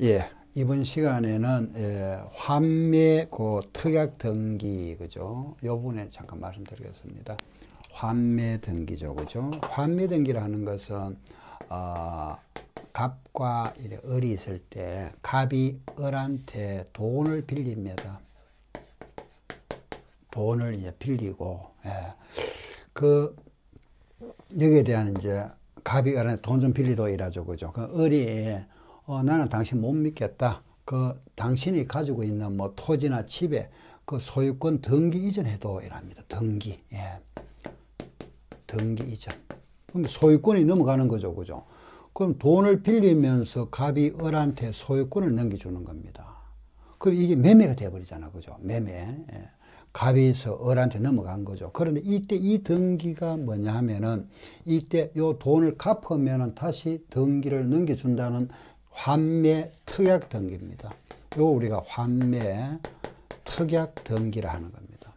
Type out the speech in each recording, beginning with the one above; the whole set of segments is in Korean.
예, 이번 시간에는 환매 그 특약 등기 그죠? 요 부분에 잠깐 말씀드리겠습니다. 환매 등기죠, 그죠? 환매 등기라는 것은 갑과 을이 있을 때 갑이 을한테 돈을 빌립니다. 돈을 이제 빌리고 그 여기에 대한 이제 갑이 을한테 돈 좀 빌리도 이라죠, 그죠? 그 을이 나는 당신 못 믿겠다. 그 당신이 가지고 있는 뭐 토지나 집에 그 소유권 등기 이전해도 이랍니다. 등기, 등기 이전. 그럼 소유권이 넘어가는 거죠, 그죠? 그럼 돈을 빌리면서 갑이 을한테 소유권을 넘겨주는 겁니다. 그럼 이게 매매가 돼버리잖아, 그죠? 매매. 갑에서 을한테 넘어간 거죠. 그런데 이때 이 등기가 뭐냐 하면은 이때 요 돈을 갚으면은 다시 등기를 넘겨준다는 환매 특약 등기입니다. 요 우리가 환매 특약 등기를 하는 겁니다.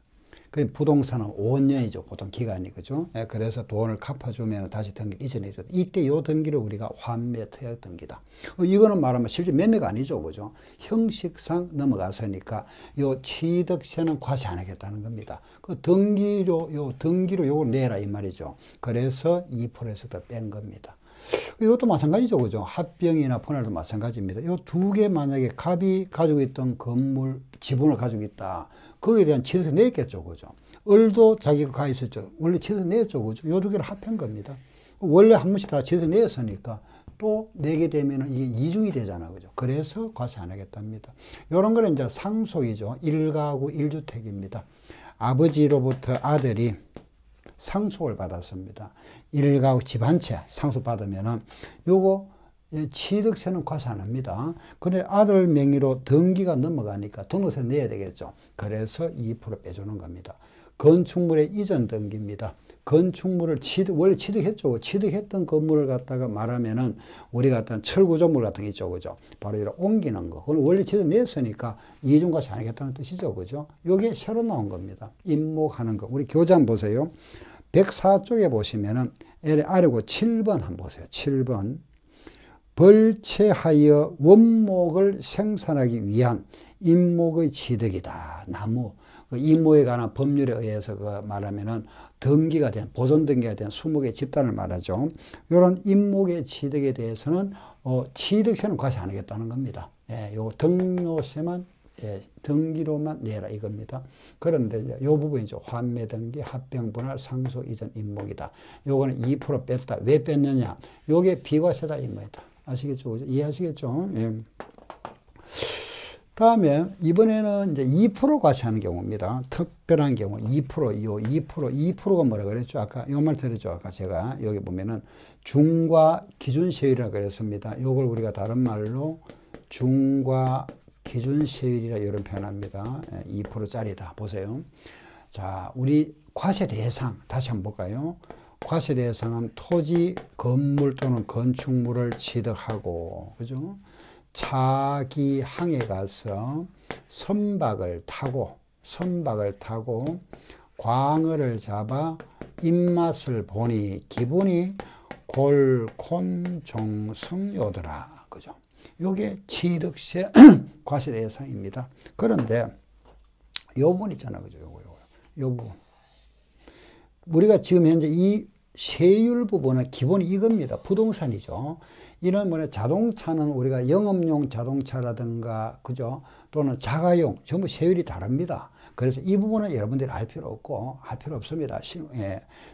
그 부동산은 5년이죠. 보통 기간이, 그죠? 그래서 돈을 갚아주면 다시 등기를 이전해줘. 이때 요 등기를 우리가 환매 특약 등기다. 이거는 말하면 실제 매매가 아니죠. 그죠? 형식상 넘어갔으니까 요 취득세는 과세 안 하겠다는 겁니다. 그 등기로 요걸 내라 이 말이죠. 그래서 2%에서 더 뺀 겁니다. 이것도 마찬가지죠. 그죠? 합병이나 분할도 마찬가지입니다. 이 두 개 만약에 갑이 가지고 있던 건물, 지분을 가지고 있다. 거기에 대한 취득세 냈겠죠. 그죠? 을도 자기가 가 있었죠. 원래 취득세 냈죠. 그죠? 요 두 개를 합한 겁니다. 원래 한 번씩 다 취득세 냈으니까 또 내게 되면 이게 이중이 되잖아. 그죠? 그래서 과세 안 하겠답니다. 요런 거는 이제 상속이죠. 1가구 1주택입니다. 아버지로부터 아들이 상속을 받았습니다. 1가구 집 한 채 상속받으면은 요거 취득세는 과세 안 합니다. 그런데 아들 명의로 등기가 넘어가니까 등록세 내야 되겠죠. 그래서 2% 빼주는 겁니다. 건축물의 이전 등기입니다. 건축물을 원래 취득했죠. 취득했던 건물을 갖다가 말하면은 우리가 어떤 철구조물 같은 게 있죠. 그죠? 바로 이렇게 옮기는 거. 그건 원래 취득 냈으니까 이중과세 안 하겠다는 뜻이죠. 그죠? 요게 새로 나온 겁니다. 입목하는 거. 우리 교재 한번 보세요. 104쪽에 보시면은 아래고 7번 한번 보세요. 7번. 벌채하여 원목을 생산하기 위한 임목의 취득이다. 나무. 그 임목에 관한 법률에 의해서 그 말하면은 등기가 된, 보존 등기가 된 20개 집단을 말하죠. 이런 임목의 취득에 대해서는 취득세는 과세 안 하겠다는 겁니다. 요 등록세만 등기로만 내라 이겁니다. 그런데 이제 요 부분이죠. 환매 등기, 합병 분할, 상속 이전 임목이다. 요거는 2% 뺐다. 왜 뺐느냐? 요게 비과세다 이 말이다. 아시겠죠? 그죠? 이해하시겠죠? 예. 다음에 이번에는 이제 2% 과세하는 경우입니다. 특별한 경우 2%가 뭐라 그랬죠? 아까 요 말 들었죠? 아까 제가 여기 보면은 중과 기준 세율이라고 그랬습니다. 요걸 우리가 다른 말로 중과 기준 세율이라 이런 표현합니다. 2%짜리다. 보세요. 자, 우리 과세 대상 다시 한번 볼까요? 과세 대상은 토지, 건물 또는 건축물을 취득하고, 그죠? 차기 항에 가서 선박을 타고 광어를 잡아 입맛을 보니 기분이 골콘종성요더라. 그죠? 요게 취득세 과세 대상입니다. 그런데 요 부분 있잖아. 그죠? 요 부분. 우리가 지금 현재 이 세율 부분은 기본이 이겁니다. 부동산이죠. 이런 뭐냐 자동차는 우리가 영업용 자동차라든가 그죠? 또는 자가용 전부 세율이 다릅니다. 그래서 이 부분은 여러분들이 알 필요 없고 할 필요 없습니다.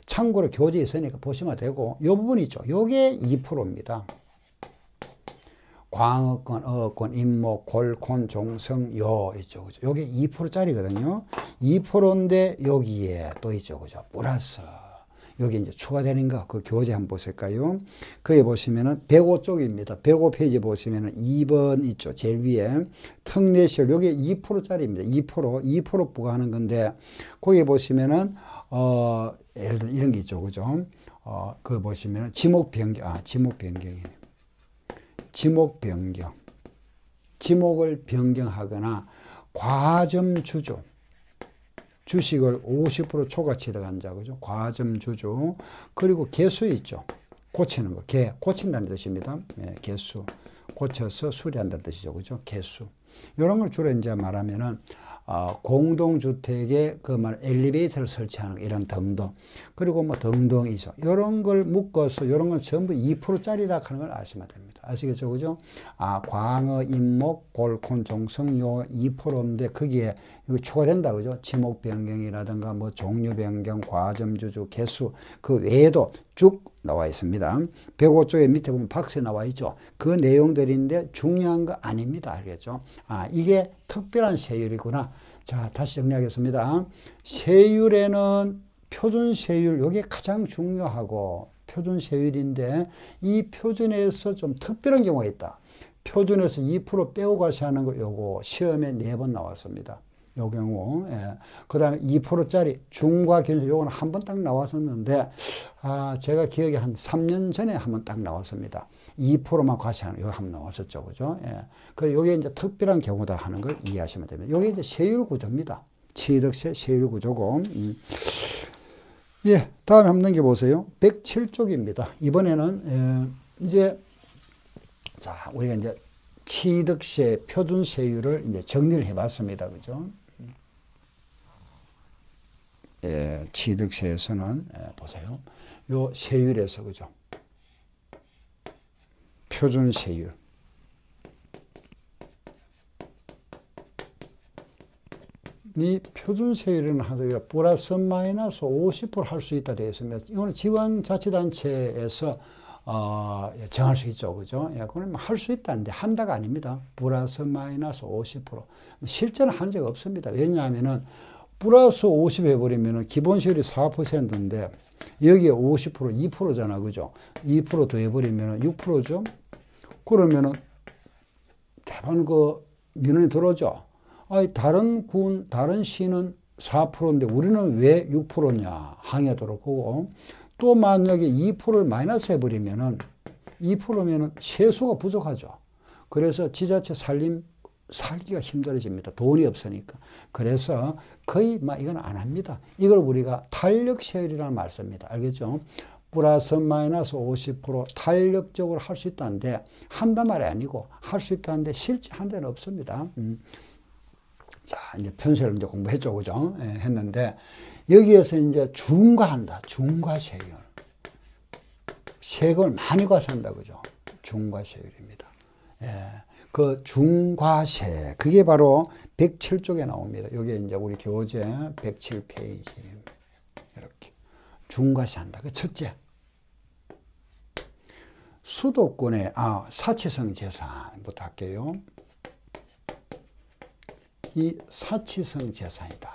참고로 교재에 있으니까 보시면 되고 이 부분이 있죠. 요게 2%입니다. 광어권, 어권, 임목, 골콘, 종성, 요 있죠. 그죠? 요게 2%짜리거든요. 2%인데 여기에 또 있죠. 그죠? 플러스. 여기 이제 추가되는 거, 그 교재 한번 보실까요? 거기 보시면은 105쪽입니다. 105페이지 보시면은 2번 있죠. 제일 위에. 특례시효, 요게 2%짜리입니다. 2% 부과하는 건데, 거기 보시면은, 예를 들어 이런 게 있죠. 그죠? 그거 보시면은 지목 변경, 지목을 변경하거나 과점 주주. 주식을 50% 초과 취득한 자, 그죠? 과점 주주. 그리고 개수 있죠. 고치는 거. 고친다는 뜻입니다. 개수. 고쳐서 수리한다는 뜻이죠. 그죠? 개수. 이런 걸 주로 이제 말하면은, 공동주택에 그 말 엘리베이터를 설치하는 이런 등등. 그리고 뭐 등등이죠. 이런 걸 묶어서 이런 건 전부 2%짜리라 하는 걸 아시면 됩니다. 아시겠죠? 그죠? 광어, 인목, 골콘, 종성 요 2%인데 거기에 이거 추가된다. 그죠? 지목 변경이라든가 뭐 종류 변경, 과점 주주, 개수 그 외에도 쭉 나와 있습니다. 105쪽에 밑에 보면 박스에 나와 있죠. 그 내용들인데 중요한 거 아닙니다. 알겠죠? 이게 특별한 세율이구나. 자, 다시 정리하겠습니다. 세율에는 표준 세율, 이게 가장 중요하고 표준 세율인데 이 표준에서 좀 특별한 경우가 있다. 표준에서 2% 빼고 가시 하는 거 요거 시험에 4번 나왔습니다. 요 경우. 예. 그 다음에 2%짜리 중과 기준 요거는 한 번 딱 나왔었는데 제가 기억에 한 3년 전에 한 번 딱 나왔습니다. 2%만 과세하는 요거 한 번 나왔었죠. 그죠? 예. 그리고 요게 이제 특별한 경우다 하는 걸 이해하시면 됩니다. 요게 이제 세율 구조입니다. 취득세 세율 구조고. 예. 다음에 한번 넘겨보세요. 107쪽입니다. 이번에는 이제 자, 우리가 이제 취득세 표준 세율을 이제 정리를 해봤습니다. 그죠? 예, 취득세에서는 보세요. 요 세율에서 그죠? 표준 세율. 이 표준 세율은 하도 플러스 마이너스 50% 할 수 있다 되어 있습니다. 이거는 지방자치단체에서 정할 수 있죠. 그죠? 예, 그건 할 수 있다는데 한다가 아닙니다. 플러스 마이너스 50%. 실제는 한 적 없습니다. 왜냐하면은 플러스 50 해버리면은 기본세율이 4%인데 여기에 50% 2%잖아. 그죠? 2% 더 해버리면은 6%죠? 그러면은 대부분 그 민원이 들어오죠. 다른 군, 다른 시는 4%인데 우리는 왜 6%냐 항의하도록 하고 또 만약에 2%를 마이너스 해버리면은 2%면은 세수가 부족하죠. 그래서 지자체 살기가 힘들어집니다. 돈이 없으니까. 그래서 거의 이건 안 합니다. 이걸 우리가 탄력세율이라는 말 씁니다. 알겠죠? 플러스 마이너스 50% 탄력적으로 할 수 있다는데 한단 말이 아니고 할 수 있다는데 실제 한 데는 없습니다. 자, 이제 편세를 이제 공부했죠. 그죠? 예, 했는데 여기에서 이제 중과한다. 중과세율. 세금을 많이 과세한다. 그죠? 중과세율입니다. 예. 그 중과세. 그게 바로 107쪽에 나옵니다. 여기 이제 우리 교재 107페이지. 이렇게. 중과세 한다. 그 첫째. 수도권의, 사치성 재산부터 할게요. 이 사치성 재산이다.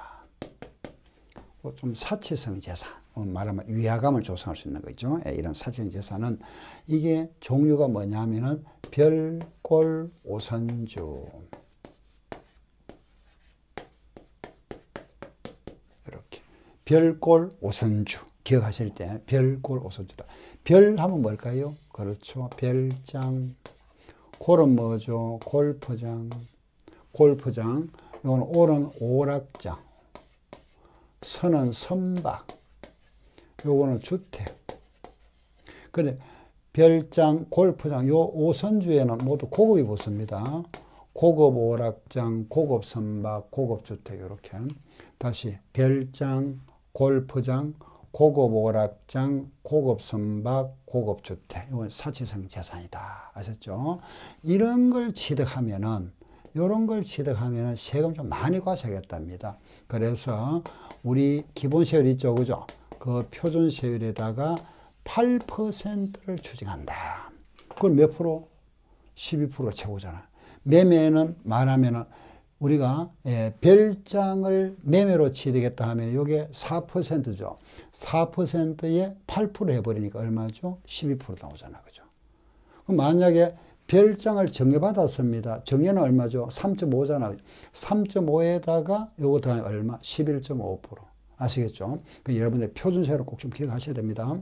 좀 사치성 재산. 말하면 위화감을 조성할 수 있는 거죠. 이런 사치성 재산은 이게 종류가 뭐냐면은 별골 오선주. 이렇게. 별골 오선주. 기억하실 때 별골 오선주다. 별 하면 뭘까요? 그렇죠. 별장. 골은 뭐죠? 골프장. 골프장. 이건 올은 오락장. 선은 선박. 요거는 주택. 그래. 별장, 골프장, 요 5선주에는 모두 고급이 붙습니다. 고급 오락장, 고급 선박, 고급 주택, 이렇게. 다시, 별장, 골프장, 고급 오락장, 고급 선박, 고급 주택. 이건 사치성 재산이다. 아셨죠? 이런 걸 취득하면은, 요런 걸 취득하면은 세금 좀 많이 과세하겠답니다. 그래서 우리 기본세율 있죠, 그죠? 그 표준세율에다가 8%를 추징한다. 그걸 몇 프로? 12% 최고잖아. 매매는 말하면은 우리가 별장을 매매로 취득했다 하면 이게 4%죠. 4%에 8% 해버리니까 얼마죠? 12% 나오잖아. 그죠? 그럼 만약에 별장을 정려받았습니다. 정려는 얼마죠? 3.5잖아. 3.5에다가 요거 더하면 얼마? 11.5%. 아시겠죠? 여러분들 표준세율을 꼭 좀 기억하셔야 됩니다.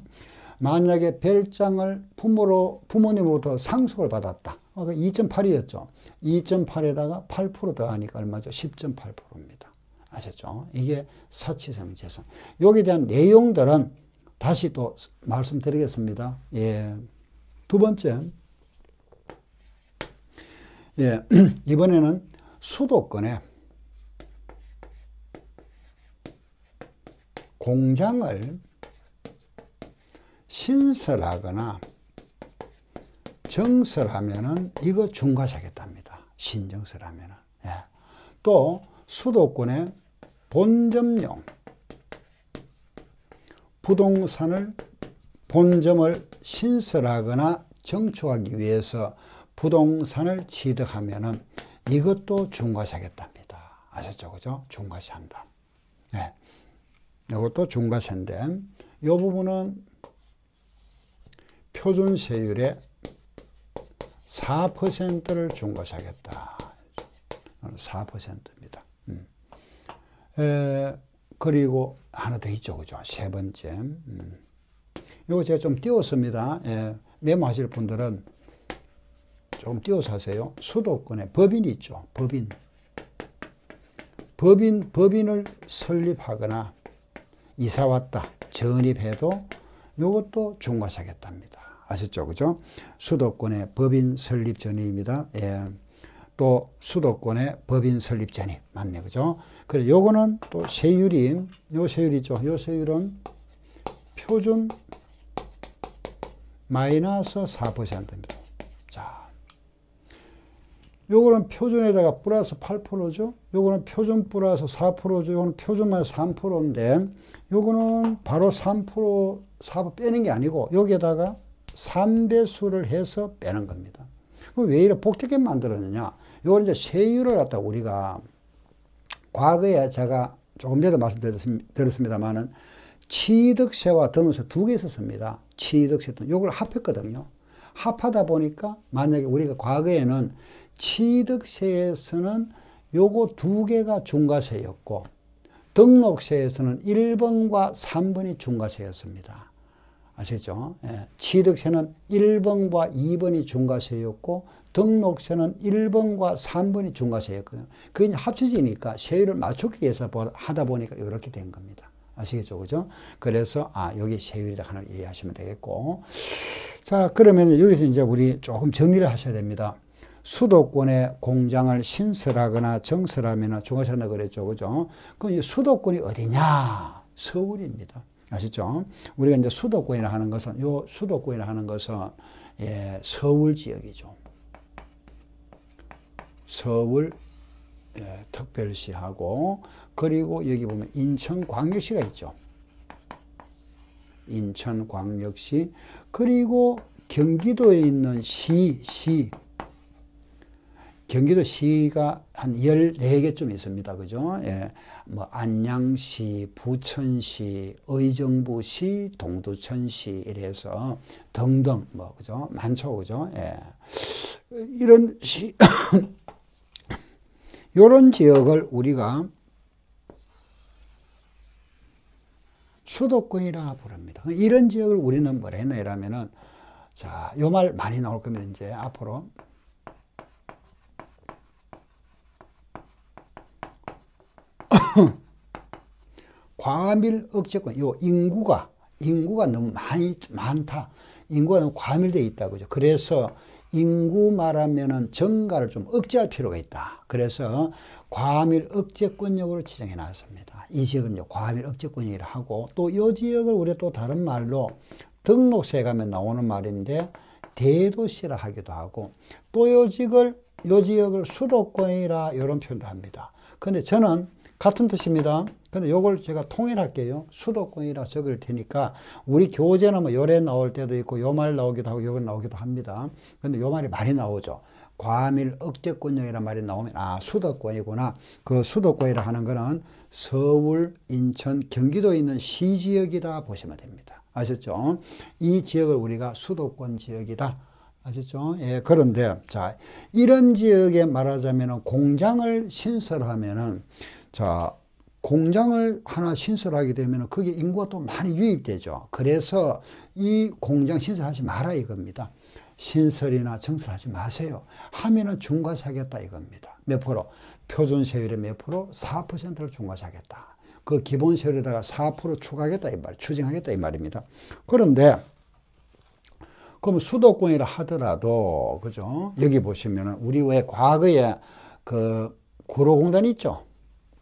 만약에 별장을 부모님으로부터 상속을 받았다. 2.8이었죠. 2.8에다가 8% 더하니까 얼마죠? 10.8%입니다. 아셨죠? 이게 사치성 재산. 여기에 대한 내용들은 다시 또 말씀드리겠습니다. 예. 두 번째. 예, 이번에는 수도권에 공장을 신설하거나 정설하면은 이거 중과사겠답니다. 신정설하면은. 예. 또 수도권에 본점용 부동산을 본점을 신설하거나 정축하기 위해서 부동산을 취득하면은 이것도 중과사겠답니다. 아셨죠? 그죠? 중과세한다. 네. 이것도 중과세인데 이 부분은 표준세율의 4%를 중과세하겠다. 4%입니다. 그리고 하나 더 있죠. 그죠? 세 번째. 이거 제가 좀 띄웠습니다. 예, 메모하실 분들은 조금 띄워서 하세요. 수도권에 법인이 있죠. 법인을 설립하거나 이사 왔다, 전입해도 이것도 중과사겠답니다. 아셨죠? 그죠? 수도권의 법인 설립 전입입니다. 예. 또 수도권의 법인 설립 전입. 맞네. 그죠? 그래, 요거는 또 세율이, 요 세율 있죠? 요 세율은 표준 마이너스 4%입니다. 자. 요거는 표준에다가 플러스 8%죠? 요거는 표준 플러스 4%죠? 요거는 표준 마이너스 3%인데, 요거는 바로 3%, 4% 빼는 게 아니고, 여기에다가 3배수를 해서 빼는 겁니다. 그럼 왜 이렇게 복잡하게 만들었느냐? 요건 이제 세율을 갖다 우리가, 과거에 제가 조금 전에 말씀드렸습니다만은, 취득세와 등록세 두 개 있었습니다. 취득세, 요걸 합했거든요. 합하다 보니까, 만약에 우리가 과거에는 취득세에서는 요거 두 개가 중과세였고 등록세에서는 1번과 3번이 중과세였습니다. 아시죠? 예. 취득세는 1번과 2번이 중과세였고 등록세는 1번과 3번이 중과세였거든요. 그게 합쳐지니까 세율을 맞추기 위해서 하다 보니까 이렇게 된 겁니다. 아시겠죠? 그죠? 그래서 여기 세율이다 하나를 이해하시면 되겠고, 자, 그러면 여기서 이제 우리 조금 정리를 하셔야 됩니다. 수도권에 공장을 신설하거나 정설하면 중과세한다 그랬죠. 그죠? 그럼 이 수도권이 어디냐? 서울입니다. 아시죠? 우리가 이제 수도권이라 하는 것은, 예, 서울 지역이죠. 서울, 예, 특별시하고, 그리고 여기 보면 인천광역시가 있죠. 인천광역시, 그리고 경기도에 있는 경기도시가 한 14개쯤 있습니다. 그죠? 예. 뭐, 안양시, 부천시, 의정부시, 동두천시, 이래서 등등, 뭐, 그죠? 많죠. 그죠? 예. 이런 요런 지역을 우리가 수도권이라 부릅니다. 이런 지역을 우리는 뭐라 했나 이러면은, 자, 요 말 많이 나올 거면 이제 앞으로 과밀 억제권, 요 인구가 너무 많다. 인구가 너무 과밀되어 있다. 그죠? 그래서 인구 말하면은 증가를 좀 억제할 필요가 있다. 그래서 과밀 억제권역으로 지정해 놨습니다. 이 지역은 과밀 억제권역이라 하고, 또 이 지역을 우리가 또 다른 말로 등록세에 가면 나오는 말인데 대도시라 하기도 하고, 또 이 지역을 수도권이라 이런 표현도 합니다. 근데 저는 같은 뜻입니다. 근데 요걸 제가 통일할게요. 수도권이라 적을 테니까, 우리 교재는 뭐 요래 나올 때도 있고 요 말 나오기도 하고 요건 나오기도 합니다. 근데 요 말이 많이 나오죠. 과밀 억제권역이라는 말이 나오면 수도권이구나. 그 수도권이라 하는 거는 서울, 인천, 경기도에 있는 시지역이다 보시면 됩니다. 아셨죠? 이 지역을 우리가 수도권 지역이다. 아셨죠? 예, 그런데 자, 이런 지역에 말하자면 공장을 신설하면은, 자, 공장을 하나 신설하게 되면 거기에 인구가 또 많이 유입되죠. 그래서 이 공장 신설하지 마라 이겁니다. 신설이나 정설하지 마세요. 하면은 중과세하겠다 이겁니다. 몇 프로? 표준세율의 몇 프로? 4%를 중과세하겠다. 그 기본세율에다가 4% 추가하겠다 이 말, 추징하겠다 이 말입니다. 그런데 그럼 수도권이라 하더라도, 그죠? 여기 보시면은, 우리 왜 과거에 그 구로공단 있죠?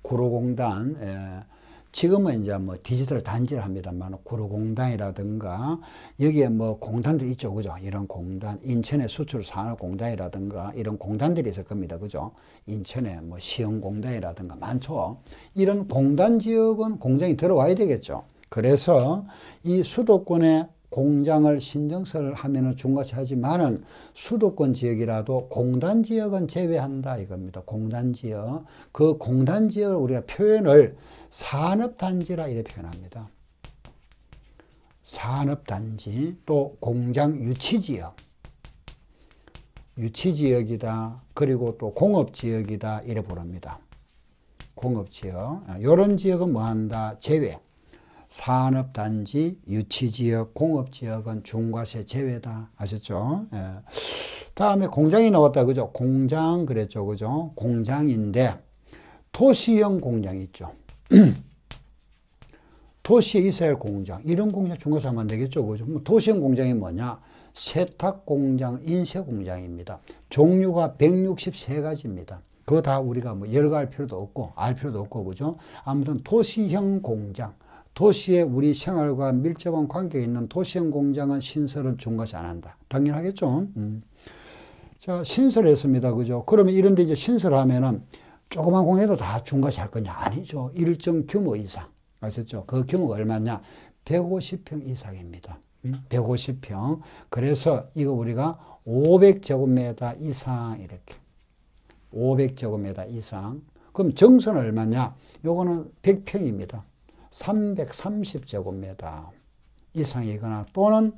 구로공단, 지금은 이제 뭐 디지털 단지를 합니다만, 구로공단이라든가, 여기에 뭐 공단들 있죠, 그죠? 이런 공단, 인천의 수출산업공단이라든가, 이런 공단들이 있을 겁니다, 그죠? 인천에 뭐 시흥공단이라든가 많죠? 이런 공단 지역은 공장이 들어와야 되겠죠? 그래서 이 수도권에 공장을 신정서를 하면은 중과세 하지만은 수도권 지역이라도 공단 지역은 제외한다 이겁니다. 공단 지역. 그 공단 지역을 우리가 표현을 산업단지라 이렇게 표현합니다. 산업단지, 또 공장 유치지역. 유치지역이다. 그리고 또 공업지역이다. 이래 부릅니다. 공업지역. 이런 지역은 뭐 한다? 제외. 산업단지, 유치지역, 공업지역은 중과세 제외다. 아셨죠? 예. 다음에 공장이 나왔다. 그죠? 공장 그랬죠. 그죠? 공장인데, 도시형 공장 있죠. 도시에 있어야 할 공장. 이런 공장 중과세 하면 안 되겠죠. 그죠? 도시형 공장이 뭐냐? 세탁공장, 인쇄공장입니다. 종류가 163가지입니다. 그거 다 우리가 뭐 열거할 필요도 없고, 알 필요도 없고, 그죠? 아무튼 도시형 공장. 도시에 우리 생활과 밀접한 관계가 있는 도시형 공장은 신설은 중과세 안 한다. 당연하겠죠? 자, 신설했습니다. 그죠? 그러면 이런 데 이제 신설하면은 조그만 공장도 다 중과세 할 거냐? 아니죠. 일정 규모 이상. 아셨죠? 그 규모가 얼마냐? 150평 이상입니다. 150평. 그래서 이거 우리가 500제곱미터 이상 이렇게. 500제곱미터 이상. 그럼 정선은 얼마냐? 요거는 100평입니다. 330제곱미터 이상이거나 또는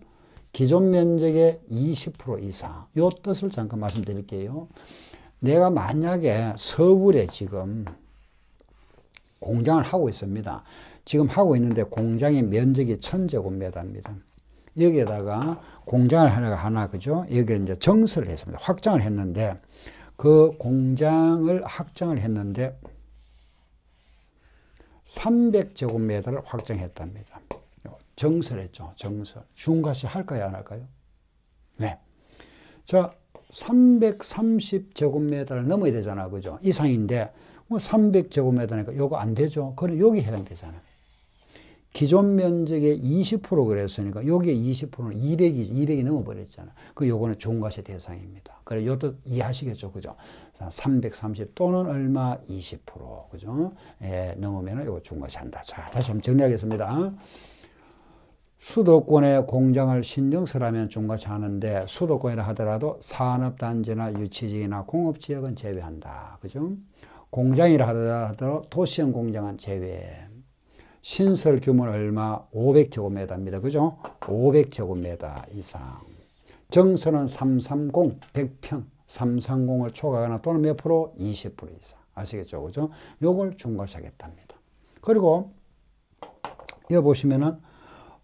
기존 면적의 20% 이상. 요 뜻을 잠깐 말씀드릴게요. 내가 만약에 서울에 지금 공장을 하고 있습니다. 지금 하고 있는데 공장의 면적이 1000제곱미터입니다. 여기에다가 공장을 하나, 그죠? 여기에 이제 정설을 했습니다. 확장을 했는데, 그 공장을 확장을 했는데, 300제곱미터를 확정했답니다. 정설했죠. 정설. 중과세 할까요? 안 할까요? 네. 자, 330제곱미터를 넘어야 되잖아. 그죠? 이상인데, 뭐 300제곱미터니까 요거 안 되죠. 그럼 여기 해당되잖아. 기존 면적의 20% 그랬으니까 여기에 20%는 200이 넘어버렸잖아. 그 요거는 중과세 대상입니다. 그래, 요것도 이해하시겠죠. 그죠? 330 또는 얼마? 20%. 그죠? 예, 넘으면 요거 중과세 한다. 자, 다시 한번 정리하겠습니다. 수도권에 공장을 신정설하면 중과세 하는데, 수도권이라 하더라도 산업단지나 유치지역이나 공업지역은 제외한다. 그죠? 공장이라 하더라도 도시형 공장은 제외. 신설 규모는 얼마? 500제곱미터입니다. 그죠? 500제곱미터 이상. 정선은 330, 100평, 330을 초과하거나 또는 몇 프로? 20% 이상. 아시겠죠? 그죠? 요걸 중과세 하겠답니다. 그리고, 여기 보시면은,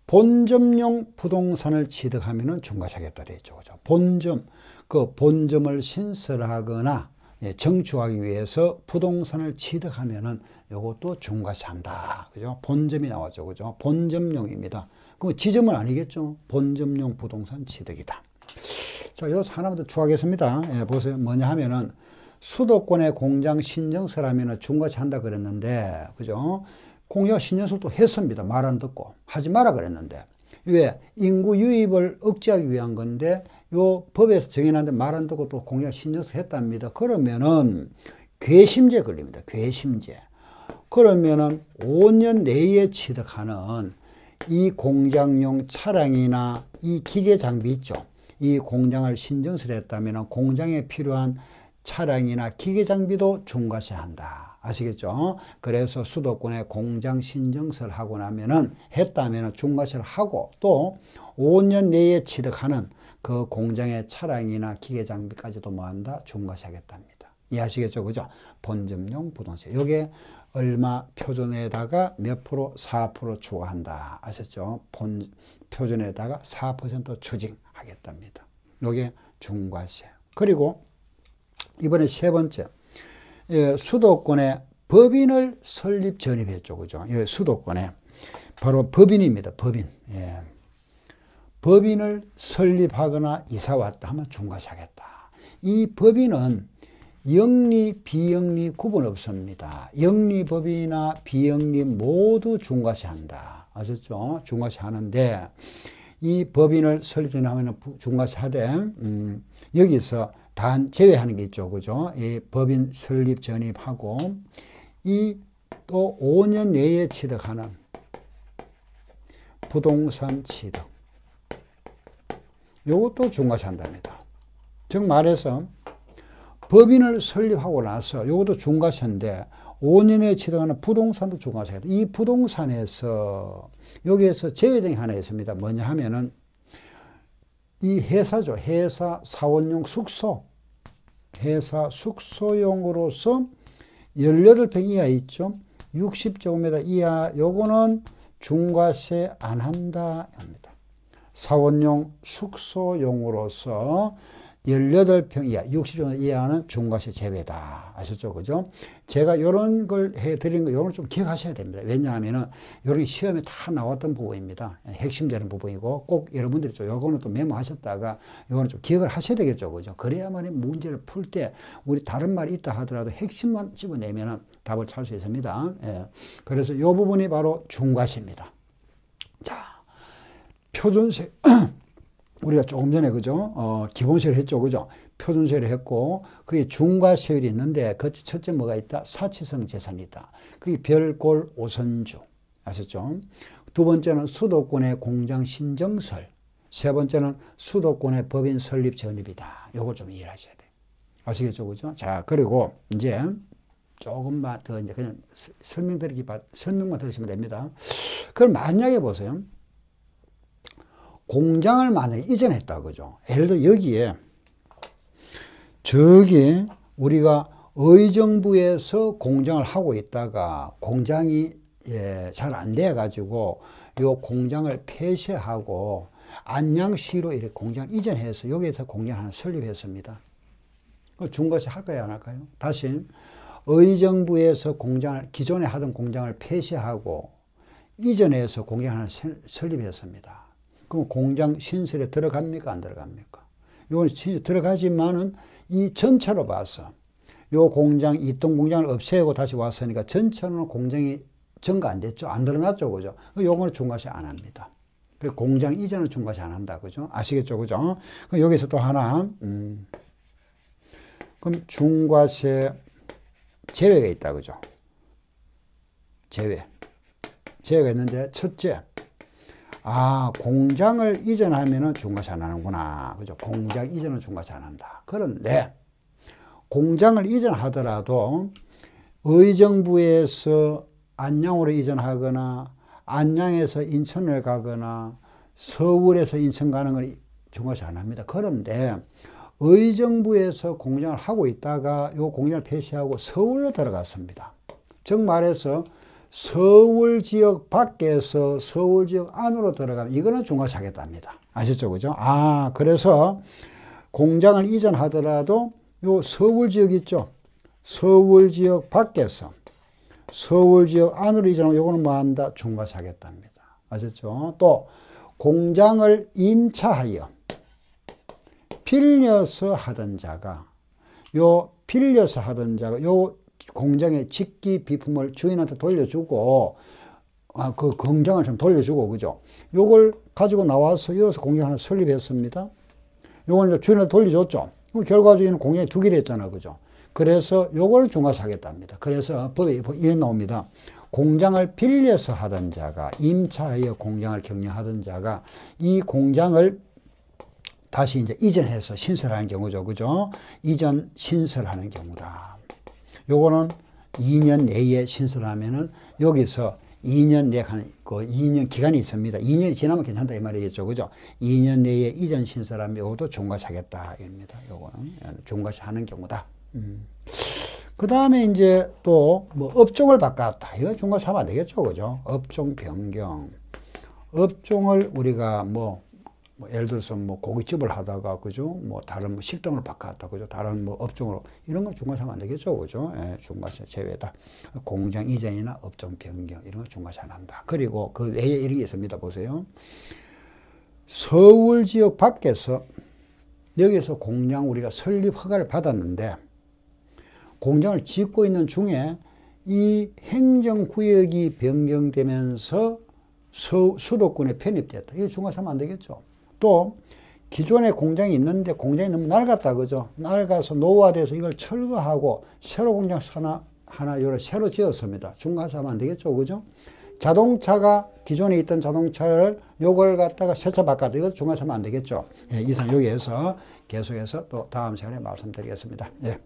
본점용 부동산을 취득하면은 중과세 하겠다 되죠. 그죠? 본점, 그 본점을 신설하거나 정축하기 위해서 부동산을 취득하면은 요것도 중과세 한다. 그죠? 본점이 나왔죠. 그죠? 본점용입니다. 그럼 지점은 아니겠죠? 본점용 부동산 취득이다. 자, 여기서 하나만 더 추가하겠습니다. 예, 보세요. 뭐냐 하면은 수도권에 공장 신정설 하면은 중과세 한다 그랬는데, 그죠? 공장 신정설도 했습니다. 말 안 듣고. 하지 마라 그랬는데. 왜? 인구 유입을 억제하기 위한 건데, 요 법에서 정해놨는데 말 안 듣고 또 공장 신정설 했답니다. 그러면은 괘씸죄 걸립니다. 괘씸죄. 그러면은 5년 내에 취득하는 이 공장용 차량이나 이 기계 장비 있죠. 이 공장을 신정설 했다면 공장에 필요한 차량이나 기계 장비도 중과세 한다. 아시겠죠? 그래서 수도권에 공장 신정설 하고 나면은 했다면 중과세를 하고 또 5년 내에 취득하는 그 공장의 차량이나 기계 장비까지도 뭐 한다? 중과세 하겠답니다. 이해하시겠죠? 그죠? 본점용 부동산. 요게 얼마 표준에다가 몇 프로? 4% 추가한다. 아셨죠? 표준에다가 4% 추징하겠답니다. 요게 중과세. 그리고 이번에 세 번째. 예, 수도권에 법인을 설립 전입했죠. 그죠? 예, 수도권에. 바로 법인입니다. 법인. 예. 법인을 설립하거나 이사 왔다 하면 중과시하겠다. 이 법인은 영리, 비영리 구분 없습니다. 영리법인이나 비영리 모두 중과시한다. 아셨죠? 중과시하는데 이 법인을 설립하면 중과시하되 여기서 단 제외하는 게 있죠. 그죠? 이 법인 설립 전입하고 이 또 5년 내에 취득하는 부동산 취득. 요것도 중과시한답니다. 즉 말해서 법인을 설립하고 나서 요것도 중과세인데 5년에 취득하는 부동산도 중과세다. 이 부동산에서 여기에서 제외된 게 하나 있습니다. 뭐냐 하면은 이 회사죠. 회사 사원용 숙소. 회사 숙소용으로서 18평 이하 있죠. 60제곱미터 이하 요거는 중과세 안 한다 합니다. 사원용 숙소용으로서 18평 이하, 60평 이하는 중과세 제외다. 아셨죠? 그죠? 제가 이런 걸 해드린 거, 이걸 좀 기억하셔야 됩니다. 왜냐하면은, 이런 시험에 다 나왔던 부분입니다. 핵심되는 부분이고, 꼭 여러분들이 좀, 요거는 또 메모하셨다가, 요거는 좀 기억을 하셔야 되겠죠. 그죠? 그래야만 문제를 풀 때, 우리 다른 말이 있다 하더라도 핵심만 집어내면은 답을 찾을 수 있습니다. 예. 그래서 이 부분이 바로 중과세입니다. 자, 표준세. 우리가 조금 전에 그죠? 기본세를 했죠. 그죠? 표준세를 했고, 그게 중과세율이 있는데, 그 첫째 뭐가 있다? 사치성 재산이 있다. 그게 별골 오선주. 아셨죠? 두 번째는 수도권의 공장 신정설. 세 번째는 수도권의 법인 설립 전입이다. 요걸 좀 이해하셔야 돼요. 아시겠죠? 그죠? 자, 그리고 이제 조금만 더 이제 그냥 설명만 들으시면 됩니다. 그럼 만약에 보세요. 공장을 만약에 이전했다. 그죠? 예를 들어 여기에 저기 우리가 의정부에서 공장을 하고 있다가 공장이 잘 안 돼 가지고 요 공장을 폐쇄하고 안양시로 이렇게 공장을 이전해서 여기에서 공장을 하나 설립했습니다. 중과세 할까요? 안 할까요? 다시 의정부에서 공장을 기존에 하던 공장을 폐쇄하고 이전해서 공장을 하나 설립했습니다. 그럼 공장 신설에 들어갑니까? 안 들어갑니까? 이건 들어가지만은 이 전체로 봐서 요 공장, 이동 공장을 없애고 다시 왔으니까 전체로는 공장이 증가 안 됐죠? 안 드러났죠? 그죠? 요거는 중과세 안 합니다. 그래서 공장 이전은 중과세 안 한다. 그죠? 아시겠죠? 그죠? 그럼 여기서 또 하나, 그럼 중과세 제외가 있다. 그죠? 제외가 있는데, 첫째, 공장을 이전하면은 중과세 안 하는구나. 그죠? 공장 이전은 중과세 안 한다. 그런데, 공장을 이전하더라도 의정부에서 안양으로 이전하거나 안양에서 인천을 가거나 서울에서 인천 가는 건 중과세 안 합니다. 그런데 의정부에서 공장을 하고 있다가 요 공장을 폐쇄하고 서울로 들어갔습니다. 즉 말해서 서울 지역 밖에서 서울 지역 안으로 들어가면 이거는 중과세 하겠답니다. 아셨죠? 그죠? 그래서 공장을 이전하더라도 요 서울 지역 있죠? 서울 지역 밖에서 서울 지역 안으로 이전하면 요거는 뭐 한다? 중과세 하겠답니다. 아셨죠? 또 공장을 임차하여 빌려서 하던 자가 요 공장의 직기 비품을 주인한테 돌려주고 그 공장을 좀 돌려주고 그죠? 요걸 가지고 나와서 여기서 공장 하나 설립했습니다. 요걸 이제 주인한테 돌려줬죠. 결과적으로는 공장이 두 개 됐잖아. 그죠? 그래서 요걸 중과세 하겠답니다. 그래서 법에 이래 나옵니다. 공장을 빌려서 하던 자가 임차하여 공장을 경영하던 자가 이 공장을 다시 이제 이전해서 신설하는 경우죠. 그죠? 이전 신설하는 경우다. 요거는 2년 내에 신설하면은 여기서 2년 내에 그 2년 기간이 있습니다. 2년이 지나면 괜찮다 이 말이겠죠. 그죠? 2년 내에 이전 신설하면 요것도 중과세 하겠다. 입니다. 요거는 중과세 하는 경우다. 그 다음에 이제 또 뭐 업종을 바꿨다. 이거 중과세 하면 안 되겠죠. 그죠? 업종 변경. 업종을 우리가 뭐 예를 들어서 뭐 고깃집을 하다가 그죠? 뭐 다른 뭐 식당으로 바꿨다. 그죠? 다른 뭐 업종으로 이런 건 중과세 하면 안 되겠죠. 그죠? 중과세 제외다. 공장 이전이나 업종 변경 이런 거 중과세 안 한다. 그리고 그 외에 이런 게 있습니다. 보세요. 서울 지역 밖에서 여기서 공장 우리가 설립 허가를 받았는데 공장을 짓고 있는 중에 이 행정구역이 변경되면서 수도권에 편입됐다. 이거 중과사면 안 되겠죠. 또 기존에 공장이 있는데 공장이 너무 낡았다, 그죠? 낡아서 노후화돼서 이걸 철거하고 새로 공장 하나 요래 새로 지었습니다. 중과사면 안 되겠죠, 그죠? 자동차가 기존에 있던 자동차를 요걸 갖다가 새 차 바꿨다. 이거 중과사면 안 되겠죠. 예, 이상 여기에서 계속해서 또 다음 시간에 말씀드리겠습니다. 예.